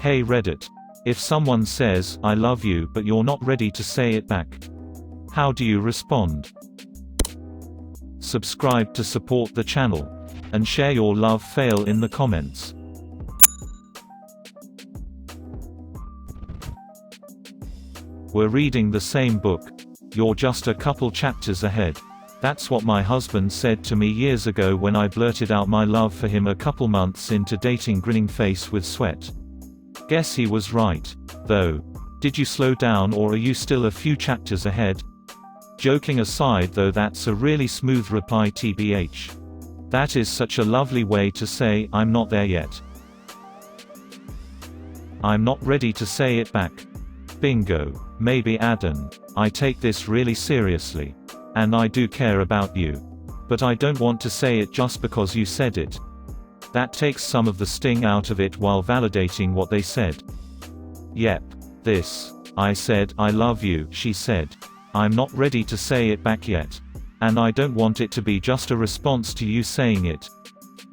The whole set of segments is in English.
Hey Reddit. If someone says, I love you but you're not ready to say it back, how do you respond? Subscribe to support the channel. And share your love fail in the comments. We're reading the same book. You're just a couple chapters ahead. That's what my husband said to me years ago when I blurted out my love for him a couple months into dating, grinning face with sweat. Guess he was right. Though. Did you slow down or are you still a few chapters ahead? Joking aside though, that's a really smooth reply tbh. That is such a lovely way to say, I'm not there yet. I'm not ready to say it back. Bingo. Maybe add an, I take this really seriously. And I do care about you. But I don't want to say it just because you said it. That takes some of the sting out of it while validating what they said. Yep. This. I said, I love you, she said. I'm not ready to say it back yet. And I don't want it to be just a response to you saying it.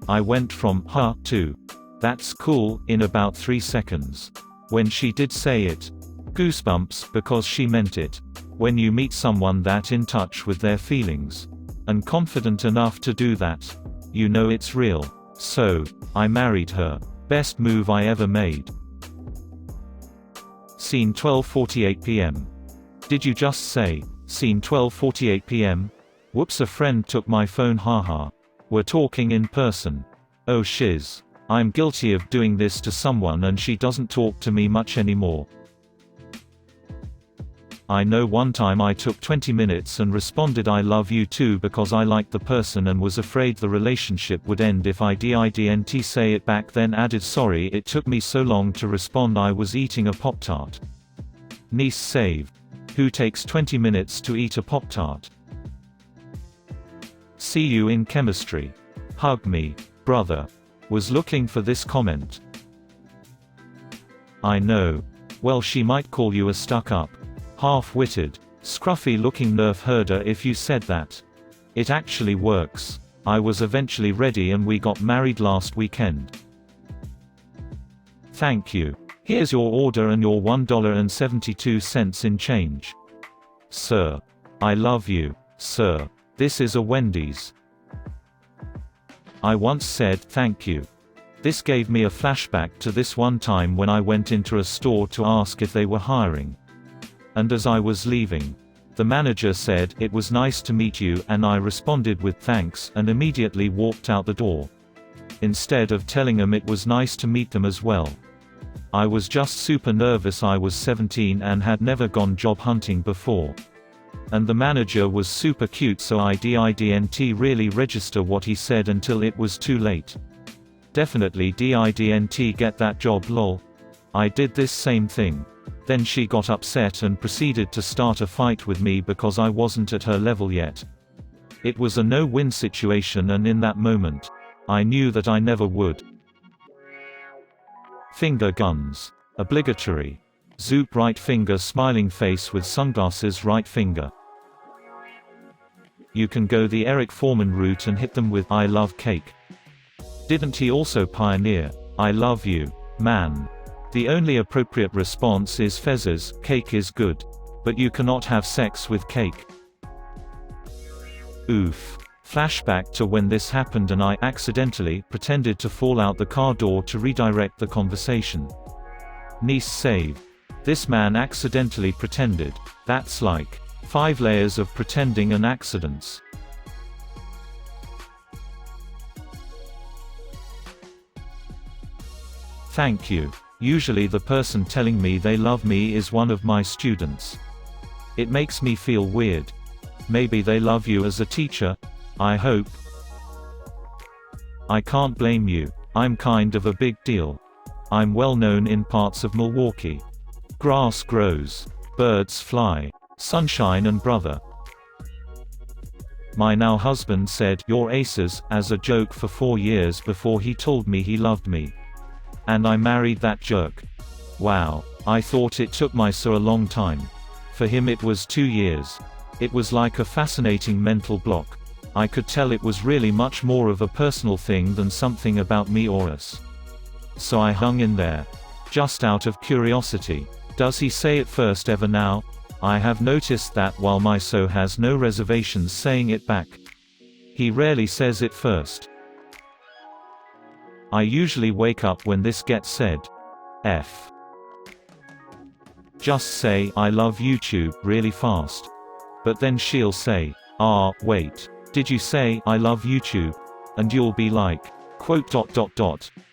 I went from, huh, to, that's cool, in about 3 seconds. When she did say it. Goosebumps, because she meant it. When you meet someone that in touch with their feelings. And confident enough to do that. You know it's real. So, I married her. Best move I ever made. Scene 12:48 p.m. Did you just say, scene 12:48 p.m.? Whoops, a friend took my phone, haha. We're talking in person. Oh shiz. I'm guilty of doing this to someone and she doesn't talk to me much anymore. I know one time I took 20 minutes and responded I love you too because I liked the person and was afraid the relationship would end if I didn't say it back, then added sorry it took me so long to respond I was eating a Pop-Tart. Niece saved. Who takes 20 minutes to eat a Pop-Tart? See you in chemistry. Hug me, brother. Was looking for this comment. I know. Well, she might call you a stuck-up, half-witted, scruffy-looking nerf herder if you said that. It actually works. I was eventually ready and we got married last weekend. Thank you. Here's your order and your $1.72 in change. Sir. I love you, sir. This is a Wendys. I once said, thank you. This gave me a flashback to this one time when I went into a store to ask if they were hiring. And as I was leaving, the manager said, it was nice to meet you, and I responded with thanks and immediately walked out the door. Instead of telling them it was nice to meet them as well. I was just super nervous. I was 17 and had never gone job hunting before. And the manager was super cute, so I didn't really register what he said until it was too late. Definitely didn't get that job, lol. I did this same thing. Then she got upset and proceeded to start a fight with me because I wasn't at her level yet. It was a no-win situation, and in that moment, I knew that I never would. Finger guns. Obligatory. Zoop right finger, smiling face with sunglasses, right finger. You can go the Eric Foreman route and hit them with I love cake. Didn't he also pioneer I love you, man? The only appropriate response is fezzes, cake is good. But you cannot have sex with cake. Oof. Flashback to when this happened and I accidentally pretended to fall out the car door to redirect the conversation. Niece saved. This man accidentally pretended. That's like 5 layers of pretending and accidents. Thank you. Usually the person telling me they love me is one of my students. It makes me feel weird. Maybe they love you as a teacher? I hope. I can't blame you. I'm kind of a big deal. I'm well known in parts of Milwaukee. Grass grows. Birds fly. Sunshine and brother. My now husband said, "You're aces," as a joke for 4 years before he told me he loved me. And I married that jerk. Wow. I thought it took my so a long time. For him it was 2 years. It was like a fascinating mental block. I could tell it was really much more of a personal thing than something about me or us. So I hung in there. Just out of curiosity. Does he say it first ever now? I have noticed that while my so has no reservations saying it back. He rarely says it first. I usually wake up when this gets said. F. Just say "I love YouTube" really fast. But then she'll say, wait. Did you say "I love YouTube"? And you'll be like,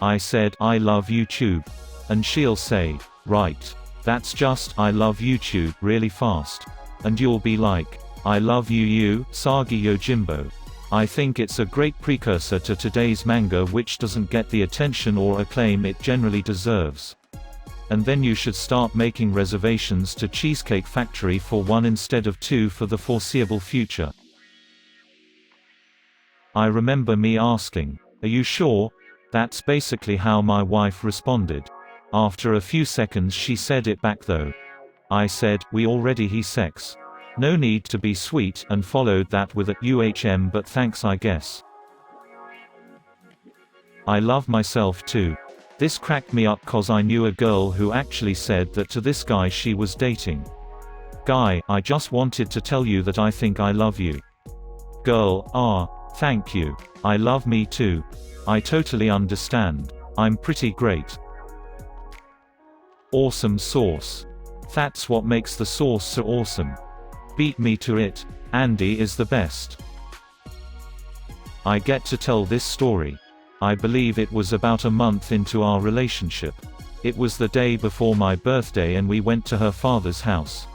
I said "I love YouTube." And she'll say, right. That's just "I love YouTube" really fast. And you'll be like, "I love you Sagi Yojimbo." I think it's a great precursor to today's manga, which doesn't get the attention or acclaim it generally deserves. And then you should start making reservations to Cheesecake Factory for 1 instead of 2 for the foreseeable future. I remember me asking, "Are you sure?" That's basically how my wife responded. After a few seconds she said it back though. I said, "We already he sex. No need to be sweet," and followed that with a "but thanks I guess." I love myself too. This cracked me up cause I knew a girl who actually said that to this guy she was dating. Guy, I just wanted to tell you that I think I love you. Girl, thank you. I love me too. I totally understand. I'm pretty great. Awesome sauce. That's what makes the sauce so awesome. Beat me to it. Andy is the best. I get to tell this story. I believe it was about a month into our relationship. It was the day before my birthday and we went to her father's house.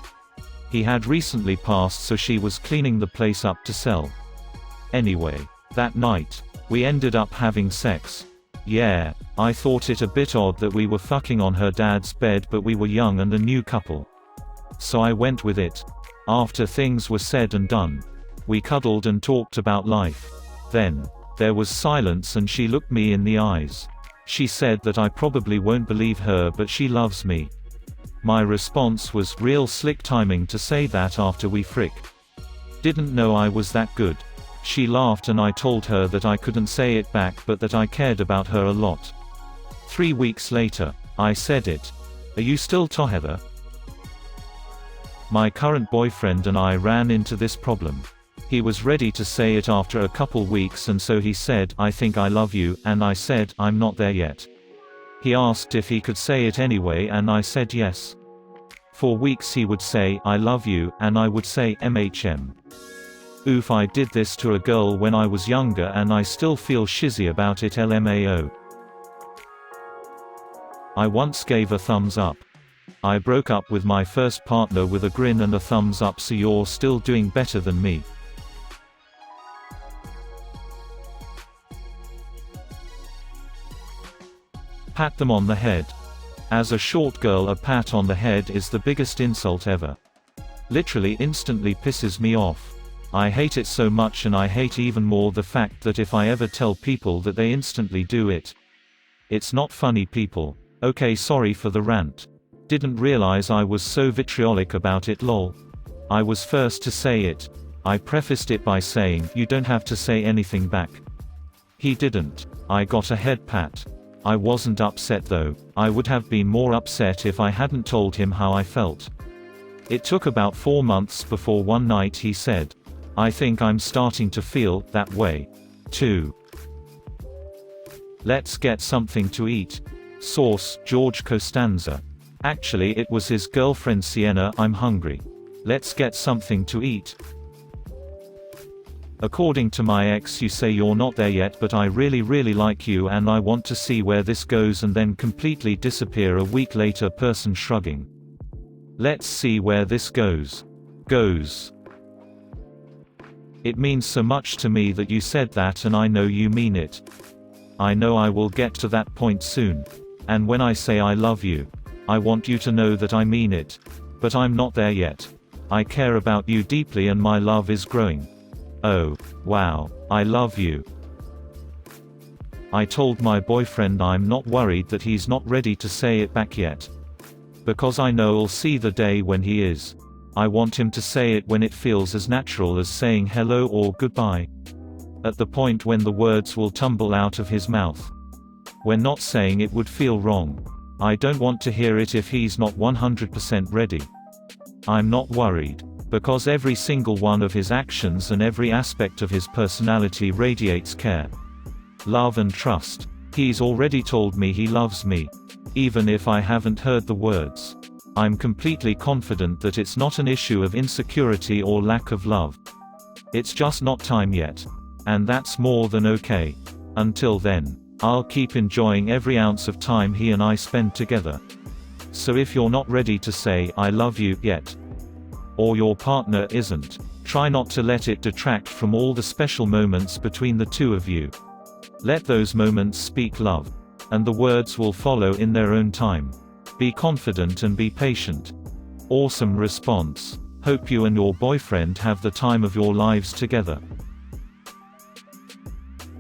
He had recently passed, so she was cleaning the place up to sell. Anyway, that night, we ended up having sex. Yeah, I thought it a bit odd that we were fucking on her dad's bed, but we were young and a new couple. So I went with it. After things were said and done, we cuddled and talked about life. Then, there was silence and she looked me in the eyes. She said that I probably won't believe her, but she loves me. My response was real slick timing to say that after we fricked. Didn't know I was that good. She laughed and I told her that I couldn't say it back, but that I cared about her a lot. 3 weeks later, I said it. Are you still together? My current boyfriend and I ran into this problem. He was ready to say it after a couple weeks, and so he said, "I think I love you," and I said, "I'm not there yet." He asked if he could say it anyway, and I said yes. For weeks he would say, "I love you," and I would say, "MHM." Oof, I did this to a girl when I was younger and I still feel shizzy about it, LMAO. I once gave a thumbs up. I broke up with my first partner with a grin and a thumbs up, so you're still doing better than me. Pat them on the head. As a short girl, a pat on the head is the biggest insult ever. Literally instantly pisses me off. I hate it so much, and I hate even more the fact that if I ever tell people that they instantly do it. It's not funny, people. Okay, sorry for the rant. Didn't realize I was so vitriolic about it, lol. I was first to say it. I prefaced it by saying, "You don't have to say anything back." He didn't. I got a head pat. I wasn't upset though. I would have been more upset if I hadn't told him how I felt. It took about 4 months before one night he said, "I think I'm starting to feel that way too. Let's get something to eat." Source: George Costanza. Actually, it was his girlfriend Sienna. "I'm hungry. Let's get something to eat." According to my ex, you say you're not there yet, but I really like you and I want to see where this goes, and then completely disappear a week later. Person shrugging. Let's see where this goes. It means so much to me that you said that, and I know you mean it. I know I will get to that point soon. And when I say I love you, I want you to know that I mean it. But I'm not there yet. I care about you deeply and my love is growing. Oh, wow, I love you. I told my boyfriend I'm not worried that he's not ready to say it back yet. Because I know I'll see the day when he is. I want him to say it when it feels as natural as saying hello or goodbye. At the point when the words will tumble out of his mouth. When not saying it would feel wrong. I don't want to hear it if he's not 100% ready. I'm not worried. Because every single one of his actions and every aspect of his personality radiates care, love and trust. He's already told me he loves me. Even if I haven't heard the words. I'm completely confident that it's not an issue of insecurity or lack of love. It's just not time yet. And that's more than okay. Until then, I'll keep enjoying every ounce of time he and I spend together. So if you're not ready to say I love you yet, or your partner isn't, try not to let it detract from all the special moments between the two of you. Let those moments speak love. And the words will follow in their own time. Be confident and be patient. Awesome response. Hope you and your boyfriend have the time of your lives together.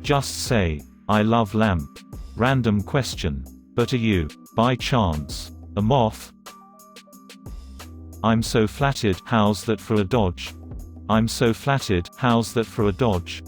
Just say, I love lamp. Random question. But are you, by chance, a moth? I'm so flattered, how's that for a dodge? I'm so flattered, how's that for a dodge?